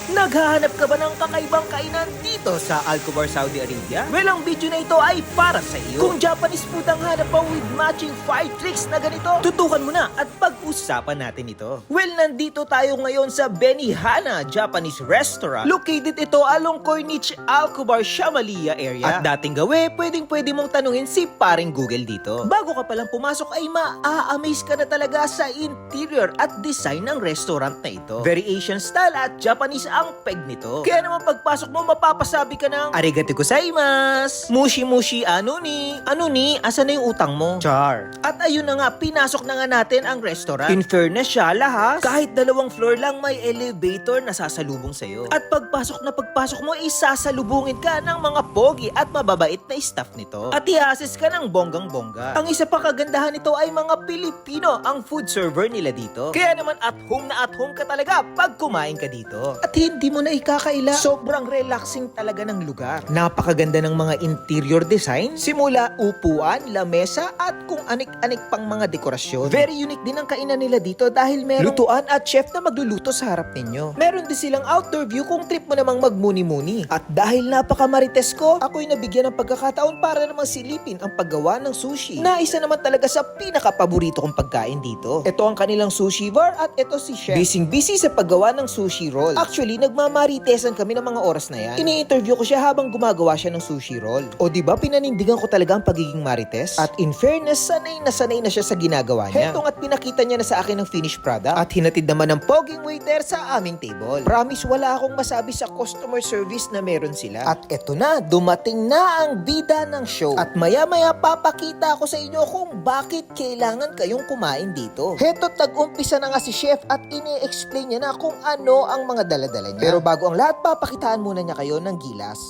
Naghahanap ka ba ng kakaibang kainan dito sa Alcobar, Saudi Arabia? Well, ang video na ito ay para sa iyo. Kung Japanese food ang hanap mo with matching fried tricks na ganito, tutukan mo na at pag-usapan natin ito. Well, nandito tayo ngayon sa Benihana Japanese Restaurant. Located ito along Corniche, Alcobar, Shamalia area. At dating gawi, pwedeng-pwede mong tanungin si paring Google dito. Bago ka palang pumasok ay maa-amaze ka na talaga sa interior at design ng restaurant na ito. Very Asian style at Japanese ang peg nito. Kaya naman pagpasok mo, mapapasabi ka ng arigato gozaimasu, mushi ano ni, asa na yung utang mo? Char. At ayun na nga, pinasok na nga natin ang restaurant. In fairness siya, lahas, kahit 2 floor lang may elevator na sasalubong sa'yo. At pagpasok mo, isasalubungin ka ng mga pogi at mababait na staff nito. At i-assess ka ng bonggang-bongga. Ang isa pa kagandahan nito ay mga Pilipino ang food server nila dito. Kaya naman at home ka talaga pag kumain ka dito. At hindi mo na ikakaila. Sobrang relaxing talaga ng lugar. Napakaganda ng mga interior design. Simula upuan, lamesa at kung anik-anik pang mga dekorasyon. Very unique din ang kainan nila dito dahil meron lutuan at chef na magluluto sa harap ninyo. Meron din silang outdoor view kung trip mo namang magmuni-muni. At dahil napakamarites ko, ako'y nabigyan ng pagkakataon para namang silipin ang paggawa ng sushi. Na isa naman talaga sa pinaka-paborito kong pagkain dito. Ito ang kanilang sushi bar at ito si chef. Busy sa paggawa ng sushi roll. Actually, nagmamaritesan kami ng mga oras na yan. Ini-interview ko siya habang gumagawa siya ng sushi roll. O diba, pinanindigan ko talaga ang pagiging marites? At in fairness, sanay na siya sa ginagawa niya. Hetong at pinakita niya na sa akin ng finished product. At hinatid naman ng poging waiter sa aming table. Promise, wala akong masabi sa customer service na meron sila. At eto na, dumating na ang bida ng show. At maya-maya papakita ko sa inyo kung bakit kailangan kayong kumain dito. Heto't nag-umpisa na nga si chef at ini-explain niya na kung ano ang mga dala-dala niya. Pero bago ang lahat, papakitaan muna niya kayo ng gilas.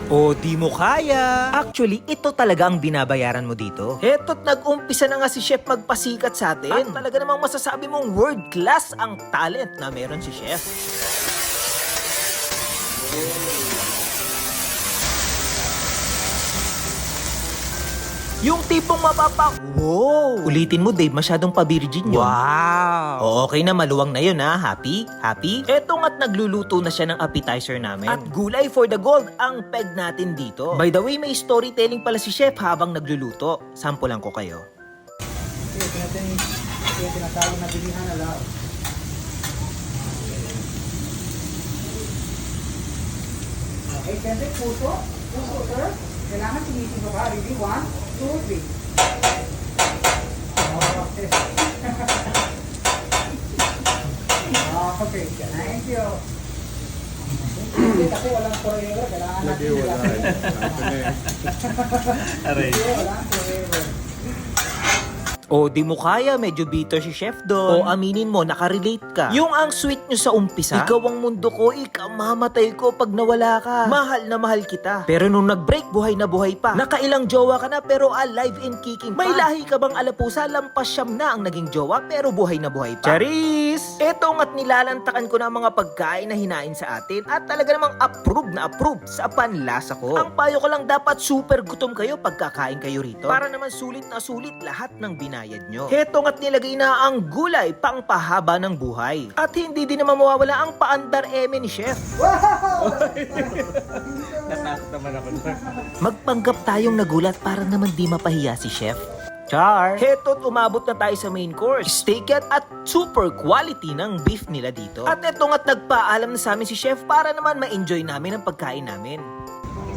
O di mo kaya. Actually, ito talaga ang binabayaran mo dito. Heto't nag-umpisa na nga si chef magpasikat sa atin. At talaga namang masasabi mong world class ang talent na meron si chef. Yung tipong mapapa... Wow! Ulitin mo, Dave. Masyadong pa-virgin yun. Wow! O, okay na, maluwang na yun, ha? Happy? Happy? Eto nga't nagluluto na siya ng appetizer namin. At gulay for the gold ang peg natin dito. By the way, may storytelling pala si chef habang nagluluto. Sampulan ko kayo. Yung tinatawag na bilihan na lao. Okay, siyempre, puso, sir. Kailangan sinising ko ba? Ready? 1, 2, 3. Okay, thank you. Kasi walang forever, kailangan natin nila. Walang forever. O di mo kaya, medyo bitter si chef doon. O aminin mo, nakarelate ka. Yung ang sweet nyo sa umpisa, ikaw ang mundo ko, ikamamatay ko pag nawala ka. Mahal na mahal kita. Pero nung nag-break, buhay na buhay pa. Nakailang jowa ka na pero alive and kicking pa. May lahi ka bang alapusa, lampas siyam na ang naging jowa pero buhay na buhay pa. Charis! Eto nga't nilalantakan ko na mga pagkain na hinain sa atin at talaga namang approve sa panlasa ko. Ang payo ko lang, dapat super gutom kayo pagkakain kayo rito. Para naman sulit na sulit lahat ng binayad nyo. Heto nga't nilagay na ang gulay pang pahaba ng buhay. At hindi din naman mawawala ang paandar eme ni chef. Wow! Natakot naman ako. Magpanggap tayong nagulat para naman di mapahiya si chef. Char! Heto't umabot na tayo sa main course. Steak at super quality ng beef nila dito. At eto nga't nagpaalam na sa amin si chef para naman ma-enjoy namin ang pagkain namin.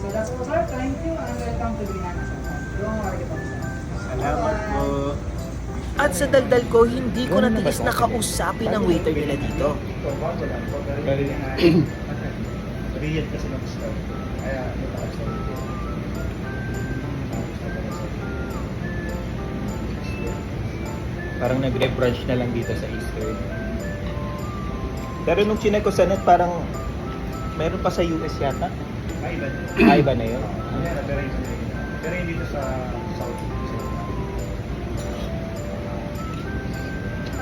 So that's all, sir. Thank you and welcome to Binana. Don't worry about it. Salamat po. At sa daldal ko, hindi ko natiis na kausapin ang waiter nila dito. Riyad kasi nag-start. Kaya parang nag-rebranch na lang dito sa Eastern. Pero nung chinek ko sa net, parang Meron pa sa US yata. Iba. Iba na yun. Ayan, pero hindi dito sa South.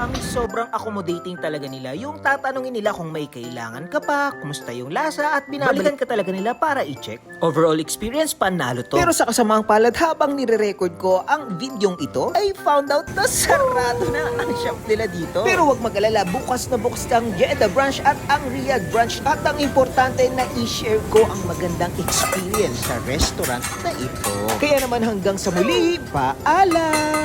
Ang sobrang accommodating talaga nila. Yung tatanungin nila kung may kailangan ka pa, kumusta yung lasa, at binabalikan ka talaga nila para i-check. Overall experience, panalo to. Pero sa kasamaang palad, habang nire-record ko ang videong ito, ay found out na sarado na ang shop nila dito. Pero wag mag-alala, bukas na bukas ang Jeddah branch at ang Riyadh branch. At ang importante na i-share ko ang magandang experience sa restaurant na ito. Kaya naman hanggang sa muli, paalam!